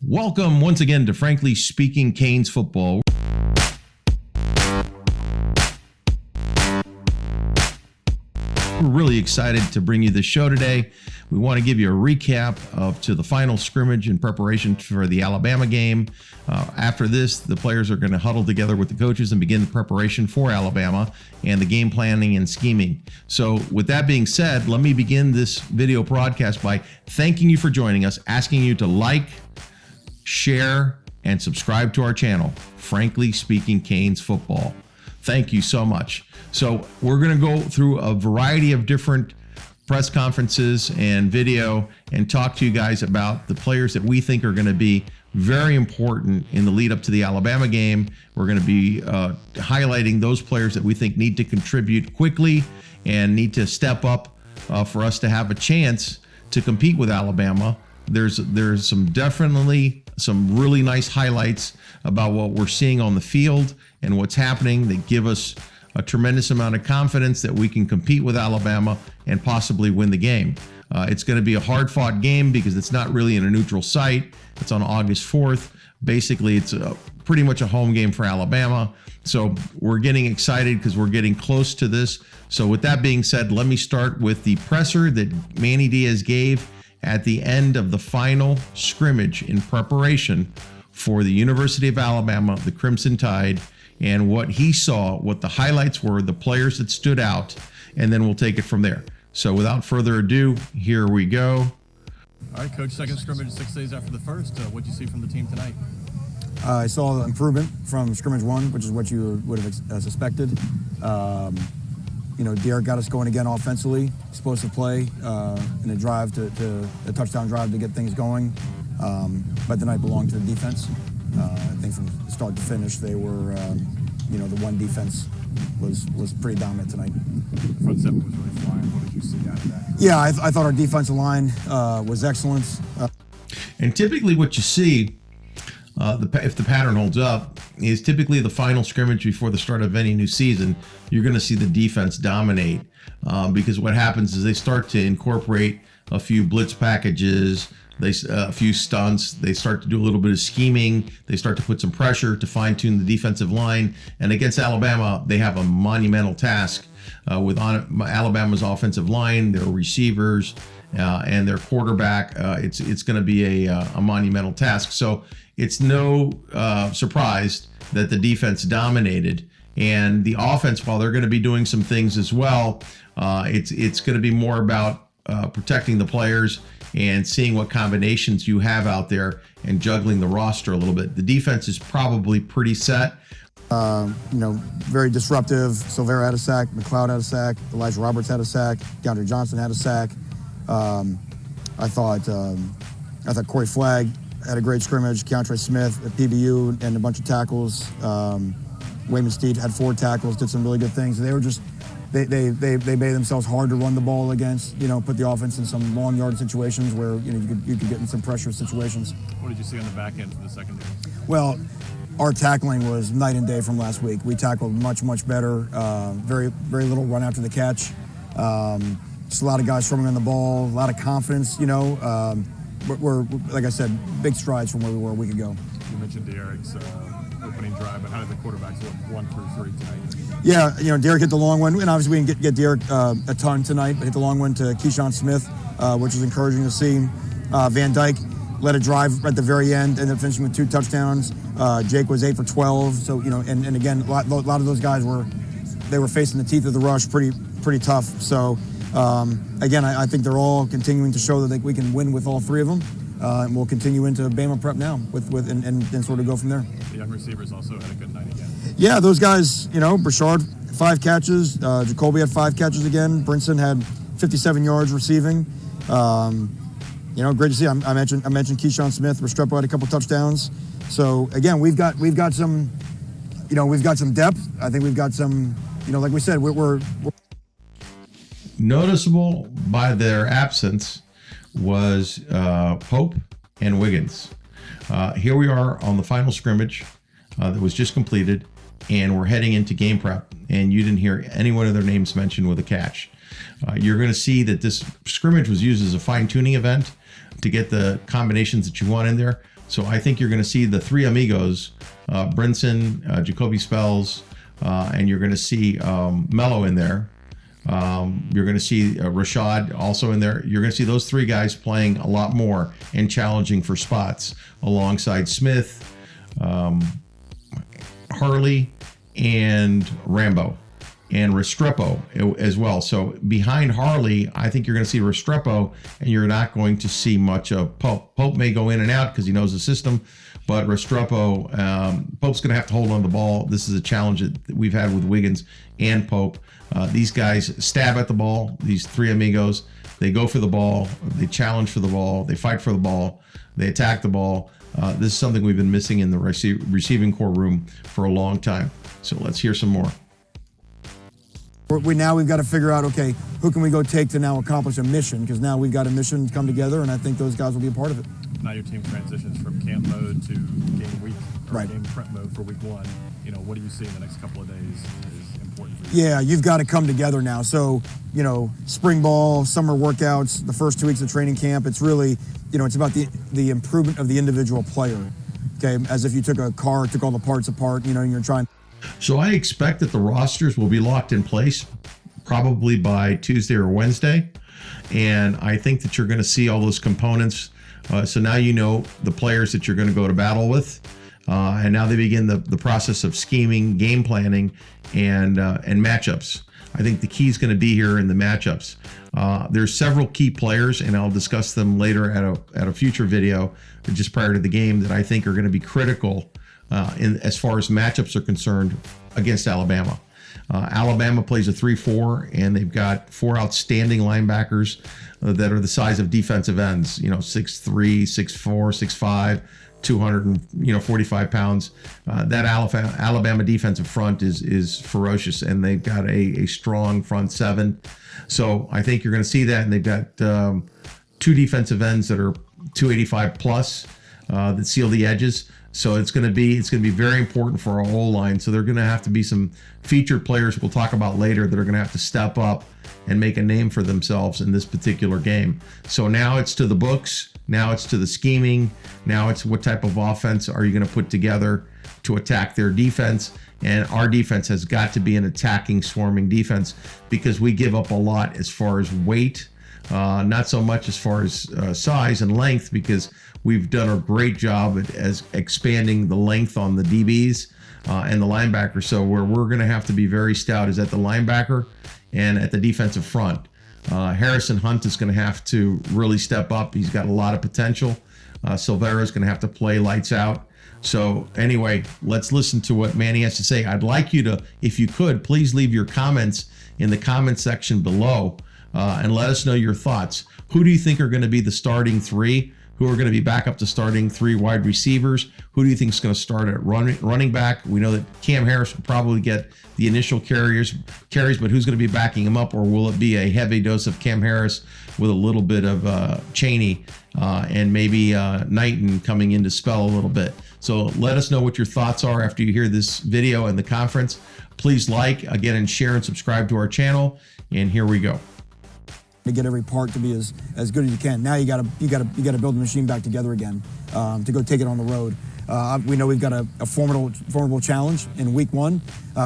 Welcome once again to Frankly Speaking Canes Football. We're really excited to bring you this show today. We want to give you a recap to the final scrimmage in preparation for the Alabama game. After this, the players are going to huddle together with the coaches and begin the preparation for Alabama and the game planning and scheming. So with that being said, let me begin this video broadcast by thanking you for joining us, asking you to like, share, and subscribe to our channel, Frankly Speaking Canes Football. Thank you so much. So we're going to go through a variety of different press conferences and video and talk to you guys about the players that we think are going to be very important in the lead up to the Alabama game. We're going to be highlighting those players that we think need to contribute quickly and need to step up for us to have a chance to compete with Alabama. There's definitely some really nice highlights about what we're seeing on the field and what's happening that give us a tremendous amount of confidence that we can compete with Alabama and possibly win the game. It's going to be a hard-fought game because it's not really in a neutral site. It's on August 4th. Basically, it's pretty much a home game for Alabama. So we're getting excited because we're getting close to this. So with that being said, let me start with the presser that Manny Diaz gave at the end of the final scrimmage in preparation for the University of Alabama, the Crimson Tide, and what he saw, what the highlights were, the players that stood out, and then we'll take it from there. So without further ado, here we go. All right, Coach, second scrimmage 6 days after the first. What did you see from the team tonight? I saw improvement from scrimmage one, which is what you would have suspected. Derek got us going again offensively. He's supposed to play in a drive to a touchdown drive to get things going. But the night belonged to the defense. I think from start to finish, they were, the one defense was pretty dominant tonight. Front seven was really flying. What did you see out of that? Yeah, I thought our defensive line was excellent. And typically what you see, if the pattern holds up, is typically the final scrimmage before the start of any new season, you're going to see the defense dominate because what happens is they start to incorporate a few blitz packages, a few stunts. They start to do a little bit of scheming. They start to put some pressure to fine-tune the defensive line. And against Alabama, they have a monumental task with Alabama's offensive line, their receivers, and their quarterback. It's going to be a monumental task. So it's no surprise that the defense dominated. And the offense, while they're going to be doing some things as well, it's going to be more about protecting the players and seeing what combinations you have out there and juggling the roster a little bit. The defense is probably pretty set. Very disruptive. Silvera had a sack, McLeod had a sack, Elijah Roberts had a sack, DeAndre Johnson had a sack. I thought Corey Flagg had a great scrimmage. Keontre Smith at PBU and a bunch of tackles. Wayman Steed had 4 tackles, did some really good things. They were just They made themselves hard to run the ball against, put the offense in some long yard situations where, you could get in some pressure situations. What did you see on the back end for the secondary? Well, our tackling was night and day from last week. We tackled much, much better. Very, very little run after the catch. Just a lot of guys throwing on the ball, a lot of confidence, We're, like I said, big strides from where we were a week ago. You mentioned Derek's opening drive, but how did the quarterbacks look 1 through 3 tonight? Yeah, Derek hit the long one, and obviously we didn't get Derek a ton tonight, but hit the long one to Keyshawn Smith, which was encouraging to see. Van Dyke led a drive at the very end, ended up finishing with 2 touchdowns. Jake was 8 for 12, so, and again, a lot of those guys were facing the teeth of the rush pretty tough. So, again, I think they're all continuing to show that we can win with all 3 of them. And we'll continue into Bama prep now and sort of go from there. The young receivers also had a good night again. Yeah, those guys, Brashard, 5 catches. Jacoby had 5 catches again. Brinson had 57 yards receiving. Great to see. I mentioned Keyshawn Smith. Restrepo had a couple touchdowns. So again, we've got some depth. I think we've got some, like we said, we're noticeable by their absence was Pope and Wiggins. Here we are on the final scrimmage that was just completed, and we're heading into game prep, and you didn't hear any one of their names mentioned with a catch. You're going to see that this scrimmage was used as a fine-tuning event to get the combinations that you want in there. So I think you're going to see the three amigos, Brinson, Jacoby Spells, and you're going to see Mello in there. You're going to see Rashad also in there. You're going to see those three guys playing a lot more and challenging for spots alongside Smith, Harley, and Rambo, and Restrepo as well. So behind Harley, I think you're going to see Restrepo, and you're not going to see much of Pope. Pope may go in and out because he knows the system, but Restrepo, Pope's going to have to hold on the ball. This is a challenge that we've had with Wiggins and Pope. These guys stab at the ball. These three amigos, they go for the ball, they challenge for the ball, they fight for the ball, they attack the ball. This is something we've been missing in the receiving core room for a long time. So let's hear some more. We've got to figure out, okay, who can we go take to now accomplish a mission? Because now we've got a mission to come together, and I think those guys will be a part of it. Now your team transitions from camp mode to game week, or Right. game prep mode for week one. What do you see in the next couple of days is important for you? Yeah, you've got to come together now. So, spring ball, summer workouts, the first 2 weeks of training camp, it's really, it's about the improvement of the individual player. Okay, as if you took a car, took all the parts apart, and you're trying. So I expect that the rosters will be locked in place probably by Tuesday or Wednesday. And I think that you're going to see all those components. So now you know the players that you're going to go to battle with. And now they begin the process of scheming, game planning, and matchups. I think the key is going to be here in the matchups. There's several key players, and I'll discuss them later at a future video just prior to the game, that I think are going to be critical as far as matchups are concerned against Alabama. Alabama plays a 3-4, and they've got four outstanding linebackers that are the size of defensive ends. 6'3", 6'4", 6'5", 245 pounds. That Alabama defensive front is ferocious, and they've got a strong front seven. So I think you're going to see that, and they've got two defensive ends that are 285 plus that seal the edges. So it's going to be very important for our O-line. So they're going to have to be some featured players we'll talk about later that are going to have to step up and make a name for themselves in this particular game. So now it's to the books. Now it's to the scheming. Now it's what type of offense are you going to put together to attack their defense. And our defense has got to be an attacking, swarming defense, because we give up a lot as far as weight. Not so much as far as size and length, because we've done a great job as expanding the length on the DBs and the linebackers. So where we're going to have to be very stout is at the linebacker and at the defensive front. Harrison Hunt is going to have to really step up. He's got a lot of potential. Silvera is going to have to play lights out. So anyway, let's listen to what Manny has to say. I'd like you to, if you could, please leave your comments in the comment section below. And let us know your thoughts. Who do you think are going to be the starting three? Who are going to be back up to starting three wide receivers? Who do you think is going to start at running back? We know that Cam Harris will probably get the initial carries, but who's going to be backing him up? Or will it be a heavy dose of Cam Harris with a little bit of Chaney and maybe Knighton coming in to spell a little bit? So let us know what your thoughts are after you hear this video and the conference. Please like, again, and share and subscribe to our channel. And here we go. To get every part to be as good as you can. Now you got to build the machine back together again to go take it on the road. We know we've got a formidable challenge in week one,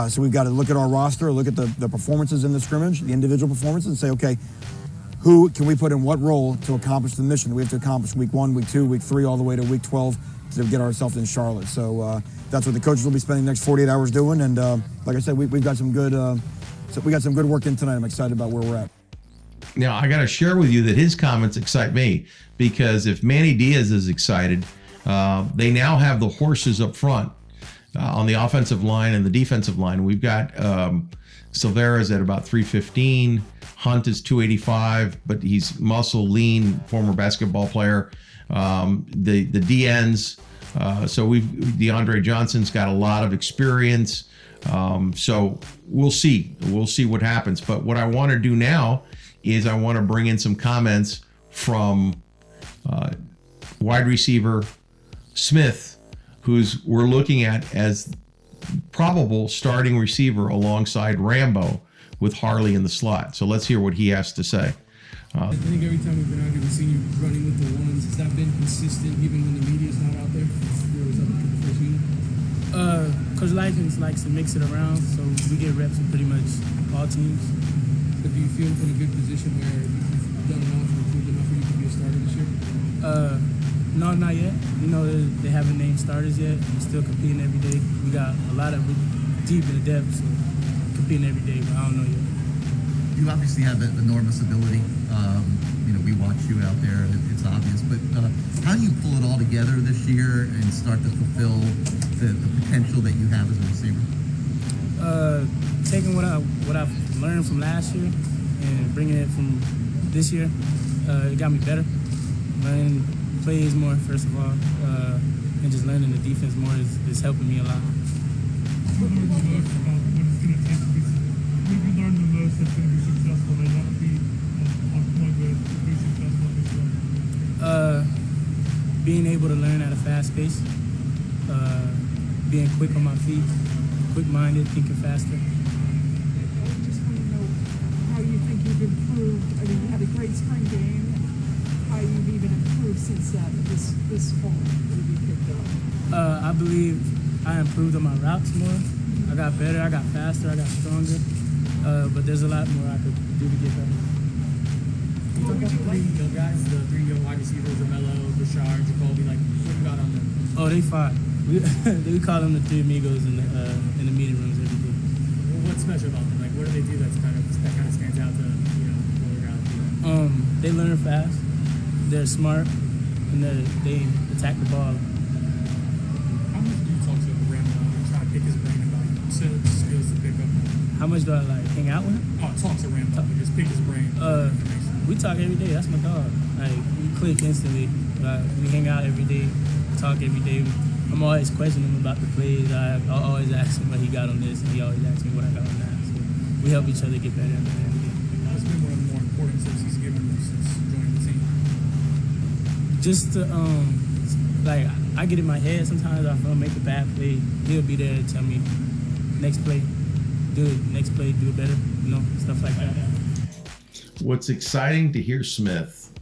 so we've got to look at our roster, look at the performances in the scrimmage, the individual performances, and say, okay, who can we put in what role to accomplish the mission that we have to accomplish week 1, week 2, week 3, all the way to week 12 to get ourselves in Charlotte. So that's what the coaches will be spending the next 48 hours doing. And like I said, we've got some good work in tonight. I'm excited about where we're at. Now, I got to share with you that his comments excite me, because if Manny Diaz is excited, they now have the horses up front on the offensive line and the defensive line. We've got Silvera's at about 315. Hunt is 285, but he's muscle, lean, former basketball player. The DNs, so DeAndre Johnson's got a lot of experience. So we'll see what happens. But what I want to do now is I want to bring in some comments from wide receiver Smith, who's we're looking at as probable starting receiver alongside Rambo with Harley in the slot. So let's hear what he has to say. I think every time we've been out here, we've seen you running with the ones. Has that been consistent even when the media's not out there? Where was that the first unit? Coach Likens likes to mix it around, so we get reps with pretty much all teams. But do you feel in a good position where you've done enough and improved enough where you can be a starter this year? No, not yet. You know, they haven't named starters yet. We're still competing every day. We got a lot of deep in the depth, so competing every day, but I don't know yet. You obviously have enormous ability. We watch you out there, and it's obvious. But how do you pull it all together this year and start to fulfill the potential that you have as a receiver? Taking what I've learned from last year and bringing it from this year, it got me better. Learning plays more, first of all, and just learning the defense more is helping me a lot. What have you learned about what it's going to take to be? What have you learned the most that's going to be successful and not be on point with be successful this year? Being able to learn at a fast pace, being quick on my feet, quick-minded, thinking faster. I just want to know how you think you've improved. I mean, you had a great spring game. How you've even improved since this fall that you picked up. I believe I improved on my routes more. I got better, I got faster, I got stronger. But there's a lot more I could do to get better. You talk about the three young guys, the three young wide receivers, Romello, Rashard, Jacoby, like, what you got on them? Oh, they fine. We call them the three amigos in the meeting rooms every day. Well, what's special about them? Like, what do they do that kind of stands out to, roller around? They learn fast. They're smart, and they attack the ball. How much do you talk to Rambo and try to pick his brain about skills to pick up? How much do I hang out with him? Oh, talk to Rambo, just pick his brain. We talk every day. That's my dog. We click instantly. We hang out every day, talk every day. I'm always questioning him about the plays. I always ask him what he got on this, and he always asks me what I got on that. So we help each other get better and better every day. What's been one of the more important tips he's given you since joining the team? Just to, I get in my head sometimes. If I make a bad play, he'll be there to tell me, next play, do it. Next play, do it better. Stuff like that. What's exciting to hear Smith,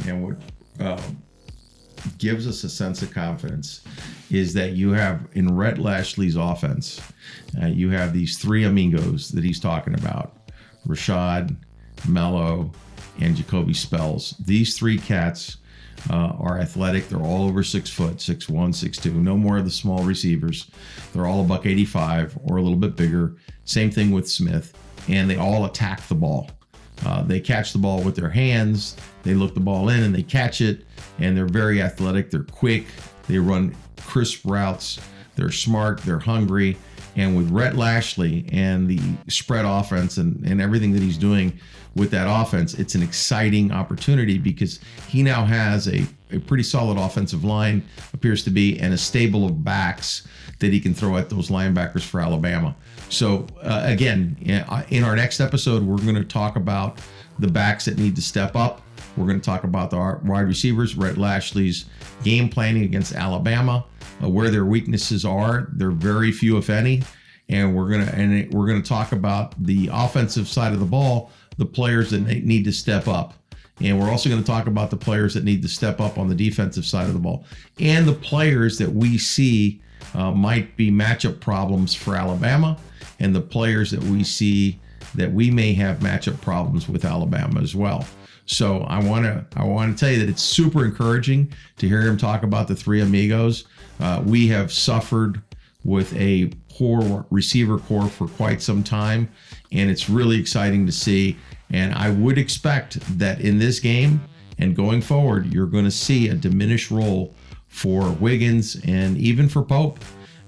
and what gives us a sense of confidence, is that you have in Rhett Lashley's offense, you have these three amigos that he's talking about: Rashad, Mello, and Jacoby Spells. These three cats are athletic. They're all over 6 foot, 6'1", 6'2". No more of the small receivers. They're all $185 or a little bit bigger. Same thing with Smith, and they all attack the ball. They catch the ball with their hands. They look the ball in and they catch it, and they're very athletic. They're quick. They run crisp routes. They're smart. They're hungry. And with Rhett Lashley and the spread offense and everything that he's doing with that offense, it's an exciting opportunity because he now has a pretty solid offensive line, appears to be, and a stable of backs that he can throw at those linebackers for Alabama. So again, in our next episode, we're going to talk about the backs that need to step up. We're going to talk about the wide receivers, Rhett Lashley's game planning against Alabama, where their weaknesses are. They're very few, if any. And we're going to talk about the offensive side of the ball, the players that need to step up. And we're also going to talk about the players that need to step up on the defensive side of the ball, and the players that we see might be matchup problems for Alabama, and the players that we see that we may have matchup problems with Alabama as well. So I want to tell you that it's super encouraging to hear him talk about the three amigos. We have suffered with a poor receiver core for quite some time, and it's really exciting to see. And I would expect that in this game and going forward, you're going to see a diminished role for Wiggins and even for Pope,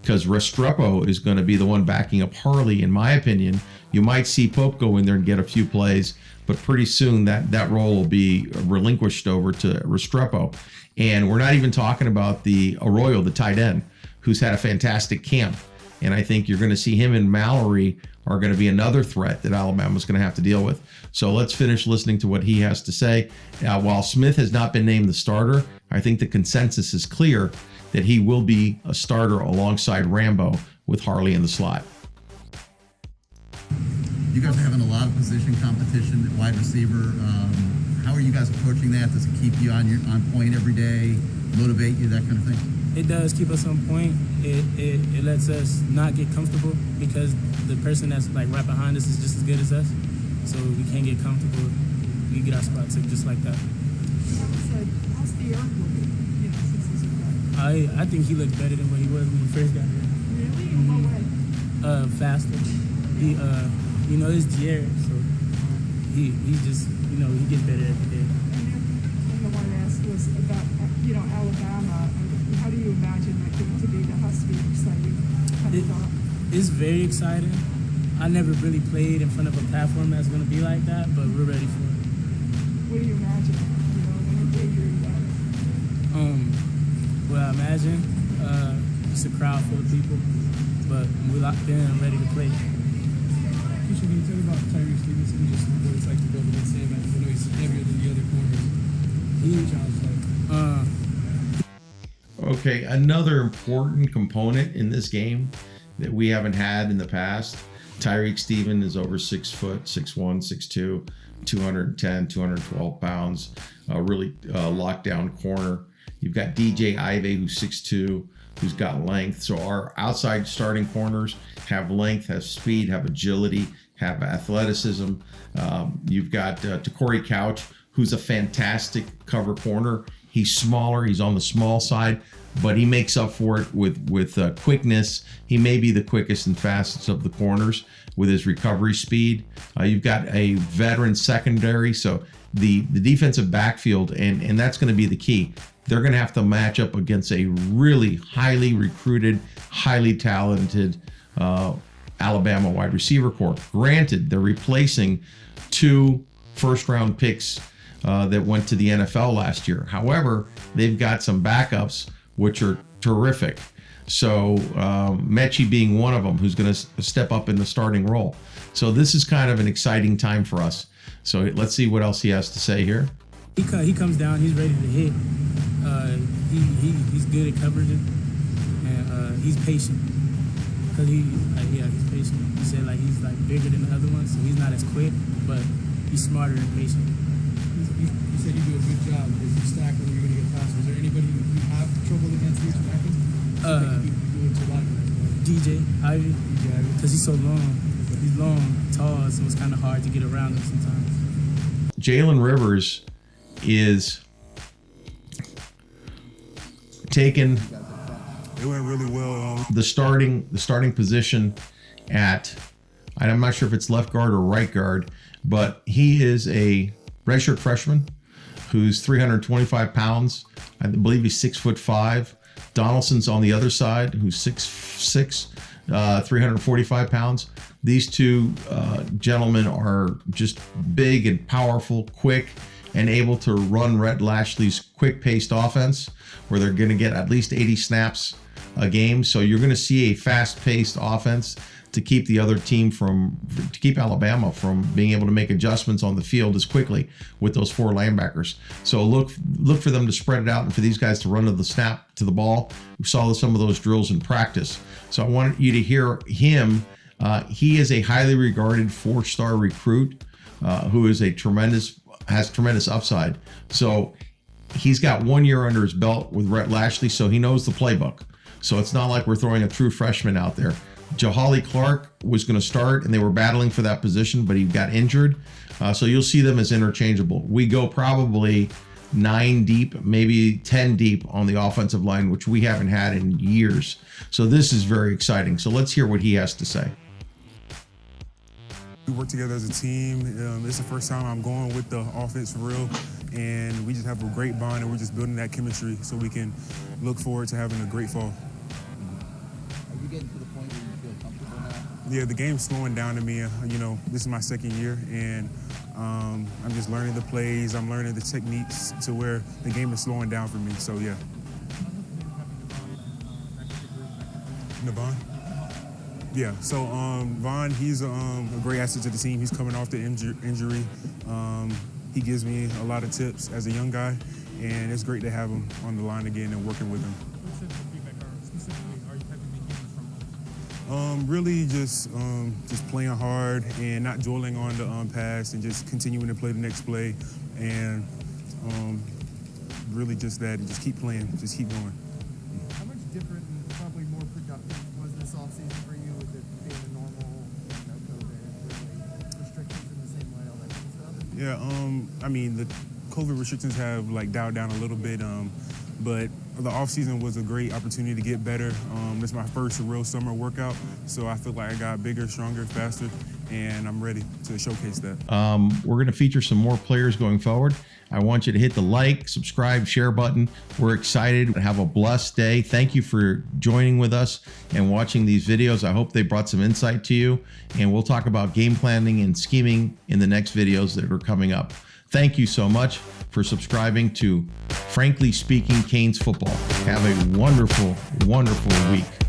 because Restrepo is going to be the one backing up Harley, in my opinion. You might see Pope go in there and get a few plays, but pretty soon that role will be relinquished over to Restrepo. And we're not even talking about the Arroyo, the tight end, who's had a fantastic camp. And I think you're going to see him and Mallory are going to be another threat that Alabama's going to have to deal with. So let's finish listening to what he has to say. While Smith has not been named the starter, I think the consensus is clear that he will be a starter alongside Rambo with Harley in the slot. You guys are having a lot of position competition at wide receiver. How are you guys approaching that? Does it keep you on point every day, motivate you, that kind of thing? It does keep us on point. It lets us not get comfortable because the person that's like right behind us is just as good as us. So we can't get comfortable. We get our spot took just like that. How's the arc looking? You know, since he's back. I think he looks better than what he was when he first got here. Really? In what way? Faster. He it's Jared, so he just he gets better every day. And the one I asked was about Alabama. How do you imagine that game to be? That has to be exciting. It's very exciting. I never really played in front of a platform that's going to be like that, but we're ready for it. What do you imagine? When you daydream about it? What I imagine, just a crowd full of people, but we're locked in and ready to play. Can you tell me about Tyreek Stevenson, just what it's like to go against him? I know he's heavier than the other corners. What's the challenge like? Okay, another important component in this game that we haven't had in the past. Tyreek Steven is over 6 foot, 6'1", 6'2", 210, 212 pounds, really lockdown corner. You've got DJ Ivey, who's 6'2", who's got length. So our outside starting corners have length, have speed, have agility, have athleticism. You've got Corey Couch, who's a fantastic cover corner. He's smaller, he's on the small side, but he makes up for it with quickness. He may be the quickest and fastest of the corners with his recovery speed. You've got a veteran secondary, so the defensive backfield, and that's going to be the key. They're going to have to match up against a really highly recruited, highly talented Alabama wide receiver corps. Granted, they're replacing 2 first-round picks that went to the NFL last year. However, they've got some backups which are terrific. So Mechie being one of them, who's going to step up in the starting role. So this is kind of an exciting time for us. So let's see what else he has to say here. He comes down, he's ready to hit. He's good at coverage, and he's patient. Cause he's patient. He said he's bigger than the other ones, so he's not as quick, but he's smarter and patient. You said you do a good job. If you stack when you're going to get faster, is there anybody you have trouble against you stacking? You do it to like DJ Ivey, because he's so long. He's long, tall, so it's kind of hard to get around him sometimes. Jalen Rivers is taken It went really well. the starting position at, I'm not sure if it's left guard or right guard, but he is a redshirt freshman who's 325 pounds. I believe he's 6'5". Donaldson's on the other side, who's 6'6", 345 pounds. These two gentlemen are just big and powerful, quick, and able to run Rhett Lashley's quick-paced offense, where they're going to get at least 80 snaps a game. So you're going to see a fast-paced offense to keep the other team to keep Alabama from being able to make adjustments on the field as quickly with those 4 linebackers. So look for them to spread it out and for these guys to run to the snap to the ball. We saw some of those drills in practice. So I wanted you to hear him. He is a highly regarded 4-star recruit who is has tremendous upside. So he's got 1 year under his belt with Rhett Lashley, so he knows the playbook. So it's not like we're throwing a true freshman out there. Jahali Clark was going to start, and they were battling for that position, but he got injured. So you'll see them as interchangeable. We go probably 9 deep, maybe 10 deep on the offensive line, which we haven't had in years. So this is very exciting. So let's hear what he has to say. We work together as a team. It's the first time I'm going with the offense for real, and we just have a great bond, and we're just building that chemistry so we can look forward to having a great fall. Are you getting to the point where you feel comfortable now? Yeah, the game's slowing down to me. This is my second year, and I'm just learning the plays. I'm learning the techniques to where the game is slowing down for me. So, yeah. Navon? Yeah, so Vaughn, he's a great asset to the team. He's coming off the injury. He gives me a lot of tips as a young guy, and it's great to have him on the line again and working with him. what type of feedback specifically are you having been getting from? Really just playing hard and not dwelling on the past and just continuing to play the next play and really just that, and just keep playing, just keep going. How much different and probably more productive was this offseason for you with it being a normal, COVID, really restrictions in the same way, all that kind of stuff? Yeah, I mean, the COVID restrictions have like dialed down a little bit, but the off season was a great opportunity to get better. This is my first real summer workout, so I feel like I got bigger, stronger, faster, and I'm ready to showcase that. We're going to feature some more players going forward. I want you to hit the like, subscribe, share button. We're excited. Have a blessed day. Thank you for joining with us and watching these videos. I hope they brought some insight to you, and we'll talk about game planning and scheming in the next videos that are coming up. Thank you so much for subscribing to Frankly Speaking Canes Football. Have a wonderful, wonderful week.